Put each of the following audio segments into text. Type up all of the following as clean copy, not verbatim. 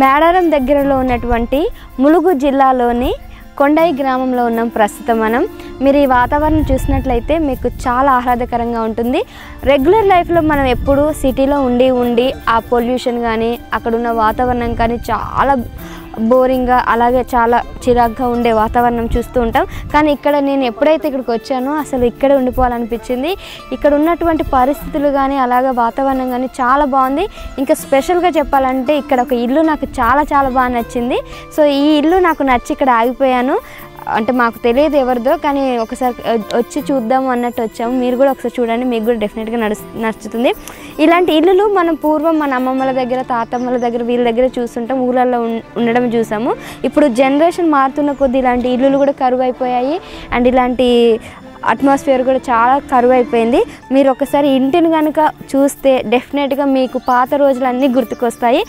మేడారం దగ్గరలో ఉన్నటువంటి ములుగు జిల్లాలోని కొండై గ్రామంలో ఉన్నాం ప్రస్తుతం మనం. మీరు ఈ వాతావరణం చూసినట్లయితే మీకు చాలా ఆహ్లాదకరంగా ఉంటుంది. రెగ్యులర్ లైఫ్లో మనం ఎప్పుడు సిటీలో ఉండి ఆ పొల్యూషన్ కానీ అక్కడ ఉన్న వాతావరణం కానీ చాలా బోరింగ్గా అలాగే చాలా చిరాగ్గా ఉండే వాతావరణం చూస్తూ ఉంటాం. కానీ ఇక్కడ నేను ఎప్పుడైతే ఇక్కడికి వచ్చానో అసలు ఇక్కడే ఉండిపోవాలనిపించింది. ఇక్కడ ఉన్నటువంటి పరిస్థితులు కానీ అలాగే వాతావరణం కానీ చాలా బాగుంది. ఇంకా స్పెషల్గా చెప్పాలంటే ఇక్కడ ఒక ఇల్లు నాకు చాలా బాగా నచ్చింది. సో ఈ ఇల్లు నాకు నచ్చి ఇక్కడ ఆగిపోయాను. అంటే మాకు తెలియదు ఎవరిదో, కానీ ఒకసారి వచ్చి చూద్దాము అన్నట్టు వచ్చాము. మీరు కూడా ఒకసారి చూడండి, మీకు కూడా డెఫినెట్గా నచ్చుతుంది. ఇలాంటి ఇల్లులు మనం పూర్వం మన అమ్మమ్మల దగ్గర తాతమ్మల దగ్గర వీళ్ళ దగ్గర చూస్తుంటాం, ఊళ్ళల్లో ఉండడం చూసాము. ఇప్పుడు జనరేషన్ మారుతున్న కొద్దీ ఇలాంటి ఇల్లులు కూడా కరువు అయిపోయాయి. అండ్ ఇలాంటి అట్మాస్ఫియర్ కూడా చాలా కరువు అయిపోయింది. మీరు ఒకసారి ఇంటిని కనుక చూస్తే డెఫినెట్గా మీకు పాత రోజులన్నీ గుర్తుకొస్తాయి.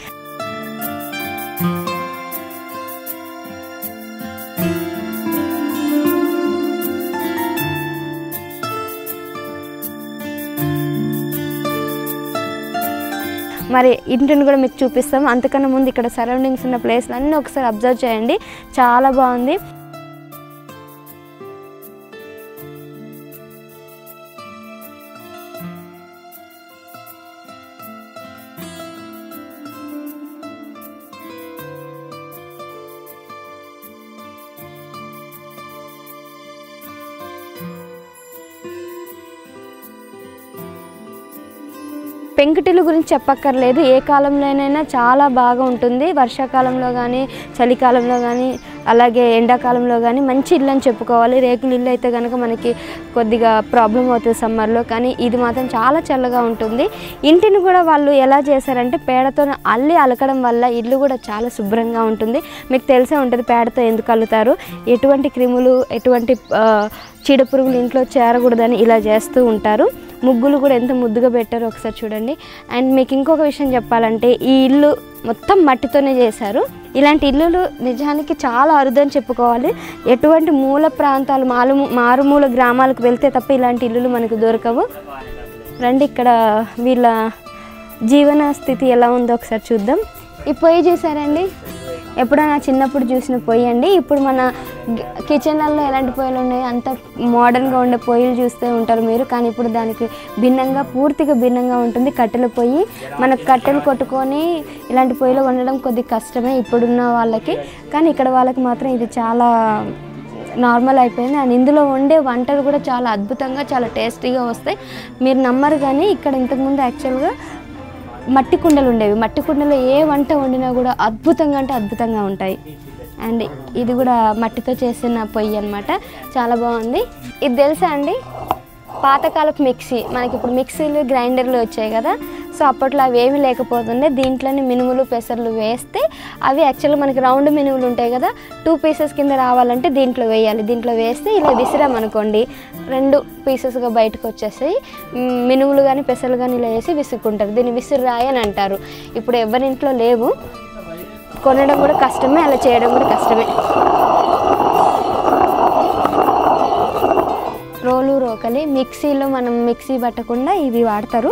మరి ఇంటిని కూడా మీకు చూపిస్తాం. అంతకన్నా ముందు ఇక్కడ సరౌండింగ్స్ ఉన్న ప్లేస్లు అన్నీ ఒకసారి అబ్జర్వ్ చేయండి, చాలా బాగుంది. పెంకుటిల్లు గురించి చెప్పక్కర్లేదు, ఏ కాలంలోనైనా చాలా బాగా ఉంటుంది. వర్షాకాలంలో కానీ చలికాలంలో కానీ అలాగే ఎండాకాలంలో కానీ మంచి ఇల్లు అని చెప్పుకోవాలి. రేకుల ఇల్లు అయితే కనుక మనకి కొద్దిగా ప్రాబ్లం అవుతుంది సమ్మర్లో, కానీ ఇది మాత్రం చాలా చల్లగా ఉంటుంది. ఇంటిని కూడా వాళ్ళు ఎలా చేశారంటే పేడతో అలకడం వల్ల ఇల్లు కూడా చాలా శుభ్రంగా ఉంటుంది. మీకు తెలిసే ఉంటుంది పేడతో ఎందుకు అల్లుతారు, ఎటువంటి క్రిములు ఎటువంటి చీడపురుగులు ఇంట్లో చేరకూడదని ఇలా చేస్తూ ఉంటారు. ముగ్గులు కూడా ఎంత ముద్దుగా పెట్టారో ఒకసారి చూడండి. అండ్ మీకు ఇంకొక విషయం చెప్పాలంటే ఈ ఇల్లు మొత్తం మట్టితోనే చేశారు. ఇలాంటి ఇల్లులు నిజానికి చాలా అరుదని చెప్పుకోవాలి. ఎటువంటి మూల ప్రాంతాలు మారుమూల గ్రామాలకు వెళ్తే తప్ప ఇలాంటి ఇల్లులు మనకు దొరకవు. రండి, ఇక్కడ వీళ్ళ జీవన స్థితి ఎలా ఉందో ఒకసారి చూద్దాం. ఈ పొయ్యి చూసారండి, ఎప్పుడైనా చిన్నప్పుడు చూసిన పొయ్యి అండి. ఇప్పుడు మన కిచెన్లలో ఎలాంటి పొయ్యిలు ఉన్నాయి, అంత మోడర్న్గా ఉండే పొయ్యిలు చూస్తూ ఉంటారు మీరు. కానీ ఇప్పుడు దానికి భిన్నంగా పూర్తిగా భిన్నంగా ఉంటుంది కట్టెల పొయ్యి. మనకు కట్టెలు కొట్టుకొని ఇలాంటి పొయ్యిలో వండడం కొద్దిగా కష్టమే ఇప్పుడున్న వాళ్ళకి, కానీ ఇక్కడ వాళ్ళకి మాత్రం ఇది చాలా నార్మల్ అయిపోయింది. అండ్ ఇందులో వండే వంటలు కూడా చాలా అద్భుతంగా చాలా టేస్టీగా వస్తాయి. మీరు నమ్మరు, కానీ ఇక్కడ ఇంతకుముందు యాక్చువల్గా మట్టి కుండలు ఉండేవి. మట్టి కుండలో ఏ వంట వండినా కూడా అద్భుతంగా అంటే అద్భుతంగా ఉంటాయి. అండ్ ఇది కూడా మట్టితో చేసిన పొయ్యి అన్నమాట, చాలా బాగుంది. ఇది తెలుసా అండి, పాతకాలపు మిక్సీ. మనకి ఇప్పుడు మిక్సీలు గ్రైండర్లు వచ్చాయి కదా, సో అప్పట్లో అవి ఏమీ లేకపోతుండే. దీంట్లోనే మినుములు పెసర్లు వేస్తే అవి యాక్చువల్గా మనకి రౌండ్ మినుములు ఉంటాయి కదా, 2 పీసెస్ కింద రావాలంటే దీంట్లో వేయాలి. దీంట్లో వేస్తే ఇలా విసిరామనుకోండి 2 పీసెస్గా బయటకు వచ్చేస్తాయి. మినుములు కానీ పెసర్లు కానీ ఇలా వేసి విసుక్కుంటారు. దీన్ని విసిరాయి అని అంటారు. ఇప్పుడు ఎవరింట్లో లేవు, కొనడం కూడా కష్టమే, అలా చేయడం కూడా కష్టమే. రోలు రోకలి మిక్సీలో మనం మిక్సీ పట్టకుండా ఇవి వాడతారు.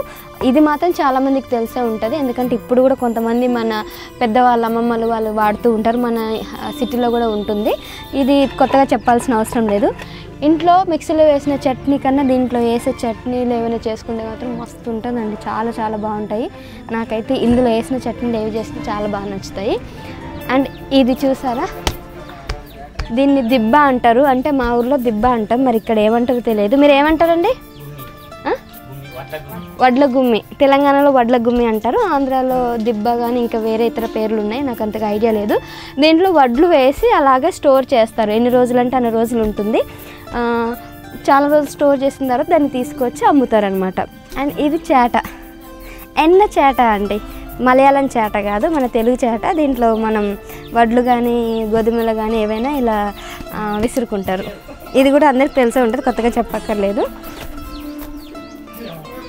ఇది మాత్రం చాలామందికి తెలిసే ఉంటుంది, ఎందుకంటే ఇప్పుడు కూడా కొంతమంది మన పెద్దవాళ్ళ అమ్మమ్మలు వాళ్ళు వాడుతూ ఉంటారు. మన సిటీలో కూడా ఉంటుంది. ఇది కొత్తగా చెప్పాల్సిన అవసరం లేదు. ఇంట్లో మిక్సీలో వేసిన చట్నీ కన్నా దీంట్లో వేసే చట్నీలు ఏమైనా చేసుకుంటే మాత్రం మస్తు ఉంటుందండి, చాలా బాగుంటాయి. నాకైతే ఇందులో వేసిన చట్నీలు ఏవి చేస్తే చాలా బాగా నచ్చుతాయి. అండ్ ఇది చూసారా, దీన్ని దిబ్బ అంటారు. అంటే మా ఊర్లో దిబ్బ అంటాం, మరి ఇక్కడ ఏమంటారో తెలియదు. మీరు ఏమంటారండి? వడ్ల గుమ్మి. తెలంగాణలో వడ్ల గుమ్మి అంటారు, ఆంధ్రాలో దిబ్బ కానీ ఇంకా వేరే ఇతర పేర్లు ఉన్నాయి, నాకు అంతగా ఐడియా లేదు. దీంట్లో వడ్లు వేసి అలాగే స్టోర్ చేస్తారు. ఎన్ని రోజులు అంటే అన్ని రోజులు ఉంటుంది. చాలా రోజులు స్టోర్ చేసిన తర్వాత దాన్ని తీసుకొచ్చి అమ్ముతారు అనమాట. అండ్ ఇది చేట, ఎన్న చేట అండి, మలయాళం చేట కాదు, మన తెలుగు చేట. దీంట్లో మనం వడ్లు కానీ గోధుమలు కానీ ఏవైనా ఇలా విసురుకుంటారు. ఇది కూడా అందరికి తెలిసే ఉంటుంది, కొత్తగా చెప్పక్కర్లేదు.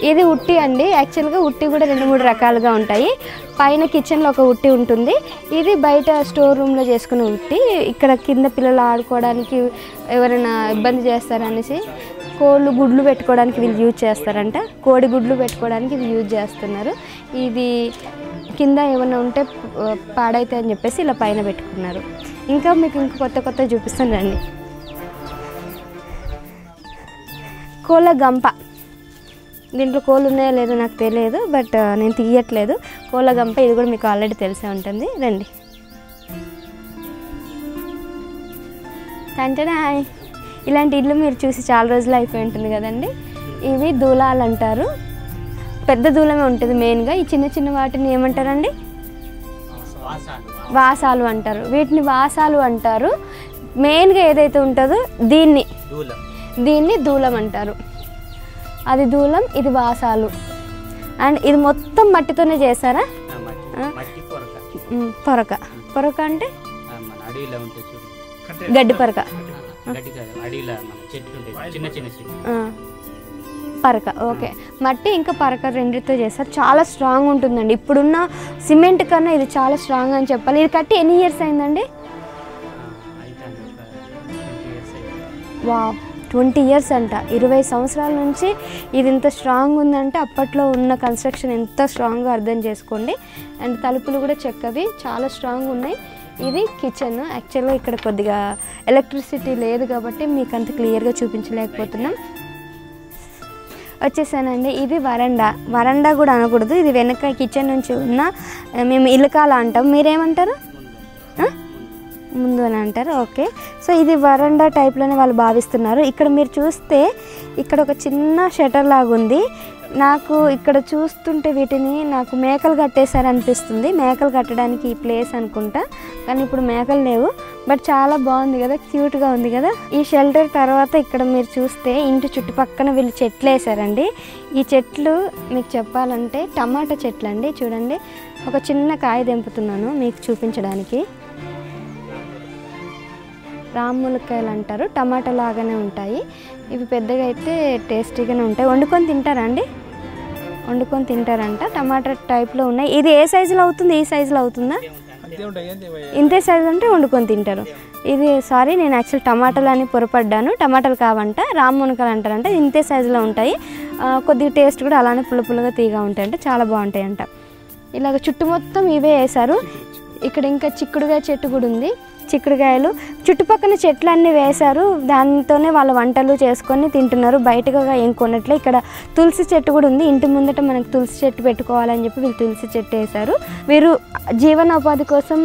ఇది ఉట్టి అండి. యాక్చువల్గా ఉట్టి కూడా 2-3 రకాలుగా ఉంటాయి. పైన కిచెన్లో ఒక ఉట్టి ఉంటుంది, ఇది బయట స్టోర్ రూమ్లో చేసుకునే ఉట్టి. ఇక్కడ కింద పిల్లలు ఆడుకోవడానికి ఎవరైనా ఇబ్బంది చేస్తారనేసి కోళ్ళు గుడ్లు పెట్టుకోవడానికి వీళ్ళు యూజ్ చేస్తారంట. కోడి గుడ్లు పెట్టుకోవడానికి ఇది యూజ్ చేస్తున్నారు. ఇది కింద ఏమైనా ఉంటే పాడైతే అని చెప్పేసి ఇలా పైన పెట్టుకున్నారు. ఇంకా మీకు కొత్త కొత్త చూపిస్తాను రండి. కోళ్ళ గంప, దీంట్లో కోళ్ళు ఉన్నాయో లేదో నాకు తెలియదు, బట్ నేను తీయట్లేదు. కోళ్ళ గంప ఇది కూడా మీకు ఆల్రెడీ తెలిసే ఉంటుంది. రండి. అంటే ఇలాంటి ఇల్లు మీరు చూసి చాలా రోజులు అయిపోయి ఉంటుంది కదండి. ఇవి దూలాలు అంటారు. పెద్ద దూలమే ఉంటుంది మెయిన్గా. ఈ చిన్న చిన్న వాటిని ఏమంటారండి? వాసాలు అంటారు. వీటిని వాసాలు అంటారు. మెయిన్గా ఏదైతే ఉంటుందో దీన్ని దూలం అంటారు. అది దూలం, ఇది వాసాలు. అండ్ ఇది మొత్తం మట్టితోనే చేశారా? పొరక. పొరక అంటే గడ్డి పొరక. పరక. ఓకే, మట్టి ఇంకా పరక రెండితో చేస్తారు. చాలా స్ట్రాంగ్ ఉంటుందండి. ఇప్పుడున్న సిమెంట్ కన్నా ఇది చాలా స్ట్రాంగ్ అని చెప్పాలి. ఇది కట్టి ఎన్ని ఇయర్స్ అయిందండి? వావ్, 20 ఇయర్స్ అంట. 20 సంవత్సరాల నుంచి ఇది ఇంత స్ట్రాంగ్ ఉందంటే అప్పట్లో ఉన్న కన్స్ట్రక్షన్ ఎంత స్ట్రాంగ్గా అర్థం చేసుకోండి. అండ్ తలుపులు కూడా చెక్కవి, చాలా స్ట్రాంగ్ ఉన్నాయి. ఇది కిచెన్. యాక్చువల్గా ఇక్కడ కొద్దిగా ఎలక్ట్రిసిటీ లేదు కాబట్టి మీకు అంత క్లియర్గా చూపించలేకపోతున్నాం. వచ్చేసానండి. ఇది వరండా. వరండా కూడా అనకూడదు, ఇది వెనక కిచెన్ నుంచి ఉన్న మేము ఇలుకాల అంటాం. మీరేమంటారు? ముందు అని అంటారు. ఓకే, సో ఇది వరండా టైప్లోనే వాళ్ళు భావిస్తున్నారు. ఇక్కడ మీరు చూస్తే ఇక్కడ ఒక చిన్న షటర్ లాగా ఉంది. నాకు ఇక్కడ చూస్తుంటే వీటిని నాకు మేకలు కట్టేశారనిపిస్తుంది. మేకలు కట్టడానికి ఈ ప్లేస్ అనుకుంటా, కానీ ఇప్పుడు మేకలు లేవు. బట్ చాలా బాగుంది కదా, క్యూట్గా ఉంది కదా. ఈ షెల్టర్ తర్వాత ఇక్కడ మీరు చూస్తే ఇంటి చుట్టుపక్కన వీళ్ళు చెట్లు వేసారండి. ఈ చెట్లు మీకు చెప్పాలంటే టమాటా చెట్లు అండి. చూడండి, ఒక చిన్న కాయ తెంపుతున్నాను మీకు చూపించడానికి. రాములకాయలు అంటారు, టమాటా లాగానే ఉంటాయి. ఇవి పెద్దగా అయితే టేస్టీగానే ఉంటాయి. వండుకొని తింటారా అండి? వండుకొని తింటారంట. టమాటా టైప్లో ఉన్నాయి. ఇది ఏ సైజులో అవుతుంది? ఈ సైజులో అవుతుందా? ఇంతే సైజు అంటే వండుకొని తింటారు. ఇది సారీ, నేను యాక్చువల్ టమాటాలు అని పొరపడ్డాను. టమాటాలు కావంట, రామునకాయలు అంటారంట. ఇంతే సైజులో ఉంటాయి. కొద్దిగా టేస్ట్ కూడా అలానే పుల్లగా తీగా ఉంటాయంట. చాలా బాగుంటాయి అంట. ఇలాగ చుట్టూ మొత్తం ఇవే వేశారు. ఇక్కడ ఇంకా చిక్కుడుకాయ చెట్టు కూడా ఉంది. చిక్కుడుకాయలు చుట్టుపక్కల చెట్లు అన్నీ వేశారు. దాంతోనే వాళ్ళ వంటలు చేసుకొని తింటున్నారు. బయటగా ఏం కొనట్లే. ఇక్కడ తులసి చెట్టు కూడా ఉంది. ఇంటి ముందట మనకు తులసి చెట్టు పెట్టుకోవాలని చెప్పి వీళ్ళు తులసి చెట్టు వేశారు. వీరు జీవనోపాధి కోసం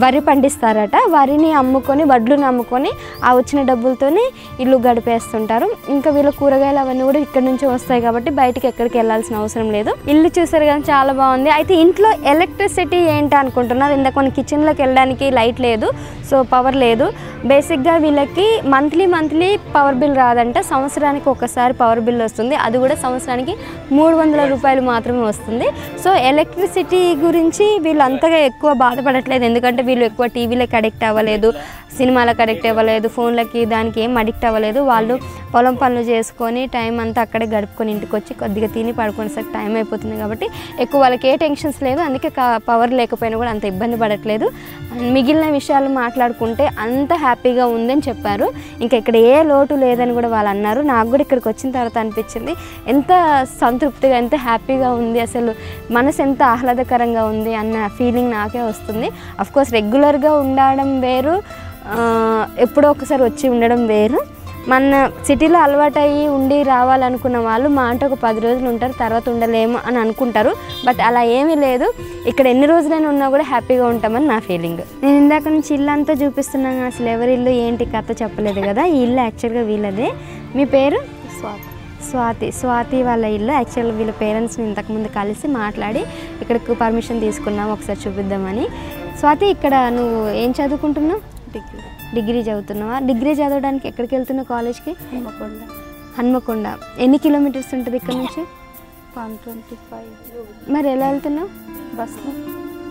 వరి పండిస్తారట. వరిని అమ్ముకొని, వడ్లుని అమ్ముకొని ఆ వచ్చిన డబ్బులతోనే ఇల్లు గడిపేస్తుంటారు. ఇంకా వీళ్ళ కూరగాయలు అవన్నీ కూడా ఇక్కడ నుంచి వస్తాయి కాబట్టి బయటికి ఎక్కడికి వెళ్ళాల్సిన అవసరం లేదు. ఇల్లు చూసారు కానీ చాలా బాగుంది. అయితే ఇంట్లో ఎలక్ట్రిసిటీ ఏంటి అనుకుంటున్నారు? ఇందాక మన కిచెన్లోకి వెళ్ళడానికి లైట్ లేదు, సో పవర్ లేదు. బేసిక్గా వీళ్ళకి మంత్లీ పవర్ బిల్ రాదంట. సంవత్సరానికి ఒకసారి పవర్ బిల్ వస్తుంది. అది కూడా సంవత్సరానికి 300 రూపాయలు మాత్రమే వస్తుంది. సో ఎలక్ట్రిసిటీ గురించి వీళ్ళు అంతగా ఎక్కువ బాధపడట్లేదు. ఎందుకంటే వీళ్ళు ఎక్కువ టీవీలకు అడిక్ట్ అవ్వలేదు, సినిమాలకు అడిక్ట్ అవ్వలేదు, ఫోన్లకి దానికి ఏం అడిక్ట్ అవ్వలేదు. వాళ్ళు పొలం పనులు చేసుకొని టైం అంతా అక్కడే గడుపుకొని ఇంటికి వచ్చి కొద్దిగా తిని పడుకునేసరికి టైం అయిపోతుంది కాబట్టి ఎక్కువ వాళ్ళకి ఏ టెన్షన్స్ లేదు. అందుకే పవర్ లేకపోయినా కూడా అంత ఇబ్బంది పడట్లేదు. మిగిలిన విషయాలు మాట్లాడుకుంటే అంత హ్యాపీగా ఉందని చెప్పారు. ఇంకా ఇక్కడ ఏ లోటు లేదని కూడా వాళ్ళు అన్నారు. నాకు కూడా ఇక్కడికి వచ్చిన తర్వాత అనిపించింది ఎంత సంతృప్తిగా, ఎంత హ్యాపీగా ఉంది, అసలు మనసు ఎంత ఆహ్లాదకరంగా ఉంది అన్న ఫీలింగ్ నాకే వస్తుంది. అఫ్కోర్స్ రెగ్యులర్గా ఉండడం వేరు, ఎప్పుడో ఒకసారి వచ్చి ఉండడం వేరు. మన సిటీలో అలవాటయ్యి ఉండి రావాలనుకున్న వాళ్ళు మా అంటే ఒక 10 రోజులు ఉంటారు, తర్వాత ఉండలేము అని అనుకుంటారు. బట్ అలా ఏమీ లేదు. ఇక్కడ ఎన్ని రోజులైనా ఉన్నా కూడా హ్యాపీగా ఉంటామని నా ఫీలింగ్. నేను ఇందాక నుంచి ఇల్లు అంతా చూపిస్తున్నాను. అసలు ఎవరి ఇల్లు ఏంటి కథ చెప్పలేదు కదా. ఈ ఇల్లు యాక్చువల్గా వీళ్ళదే. మీ పేరు? స్వాతి వాళ్ళ ఇల్లు. యాక్చువల్గా వీళ్ళ పేరెంట్స్ని ఇంతకుముందు కలిసి మాట్లాడి ఇక్కడికి పర్మిషన్ తీసుకున్నాము ఒకసారి చూపిద్దామని. స్వాతి, ఇక్కడ నువ్వు ఏం చదువుకుంటున్నావు? డిగ్రీ చదువుతున్నావా? డిగ్రీ చదవడానికి ఎక్కడికి వెళ్తున్నావు? కాలేజ్కి? హన్మకొండ. ఎన్ని కిలోమీటర్స్ ఉంటుంది ఇక్కడ నుంచి? 125. మరి ఎలా వెళ్తున్నావు?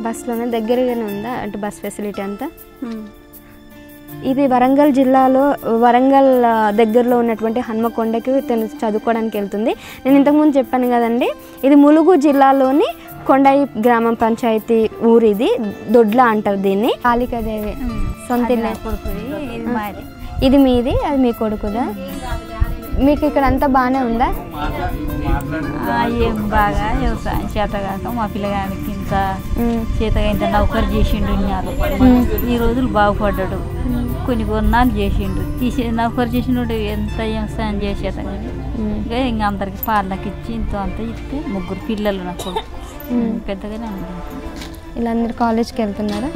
బస్లోనే. దగ్గరగానే ఉందా అంటే బస్ ఫెసిలిటీ అంతా? ఇది వరంగల్ జిల్లాలో, వరంగల్ దగ్గరలో ఉన్నటువంటి హన్మకొండకి తను చదువుకోవడానికి వెళ్తుంది. నేను ఇంతకుముందు చెప్పాను కదండి, ఇది ములుగు జిల్లాలోని కొండాయి గ్రామ పంచాయతీ ఊరు. ఇది దొడ్ల అంటారు దీన్ని. కాళికాదేవి సొంత ఇల్లు. ఇది మీది, అది మీ కొడుకుదా? మీకు ఇక్కడ అంతా బాగానే ఉందా? ఏం బాగా వ్యవసాయం చేతగాక మా పిల్లగానికి ఇంత చేతగా ఇంత నౌకరు చేసిండు ఇన్నాళ్ళు. ఈ రోజులు బాగుపడ్డాడు. కొన్ని కొన్నాళ్ళు చేసిండు. నౌకరు చేసినోడు ఎంత వ్యవసాయం చేసేత కానీ ఇంకా అందరికి పాలకి ఇచ్చి ఇంత అంతా ఇస్తే 3 పిల్లలు నాకు పెద్దగానే ఇలా అందరు కాలేజ్కి వెళ్తున్నారా?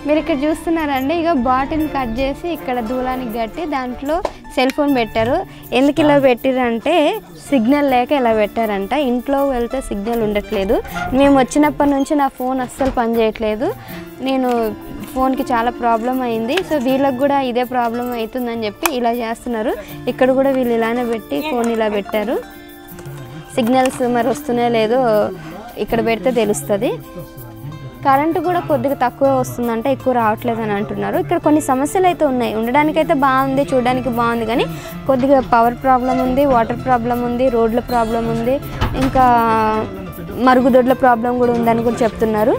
మీరు ఇక్కడ చూస్తున్నారండి, ఇక బాటిల్ కట్ చేసి ఇక్కడ దూలానికి కట్టి దాంట్లో సెల్ ఫోన్ పెట్టారు. ఎందుకు ఇలా పెట్టారంటే సిగ్నల్ లేక ఇలా పెట్టారంట. ఇంట్లో వెళ్తే సిగ్నల్ ఉండట్లేదు. మేము వచ్చినప్పటి నుంచి నా ఫోన్ అస్సలు పనిచేయట్లేదు. నేను ఫోన్కి చాలా ప్రాబ్లం అయింది. సో వీళ్ళకి కూడా ఇదే ప్రాబ్లం అవుతుందని చెప్పి ఇలా చేస్తున్నారు. ఇక్కడ కూడా వీళ్ళు ఇలానే పెట్టి ఫోన్ ఇలా పెట్టారు. సిగ్నల్స్ మరి వస్తూనే లేదు, ఇక్కడ పెడితే తెలుస్తుంది. కరెంటు కూడా కొద్దిగా తక్కువ వస్తుందంటే ఎక్కువ రావట్లేదు అని అంటున్నారు. ఇక్కడ కొన్ని సమస్యలు అయితే ఉన్నాయి. ఉండడానికైతే బాగుంది, చూడడానికి బాగుంది, కానీ కొద్దిగా పవర్ ప్రాబ్లం ఉంది, వాటర్ ప్రాబ్లం ఉంది, రోడ్ల ప్రాబ్లం ఉంది, ఇంకా మరుగుదొడ్ల ప్రాబ్లం కూడా ఉందని కూడా చెప్తున్నారు.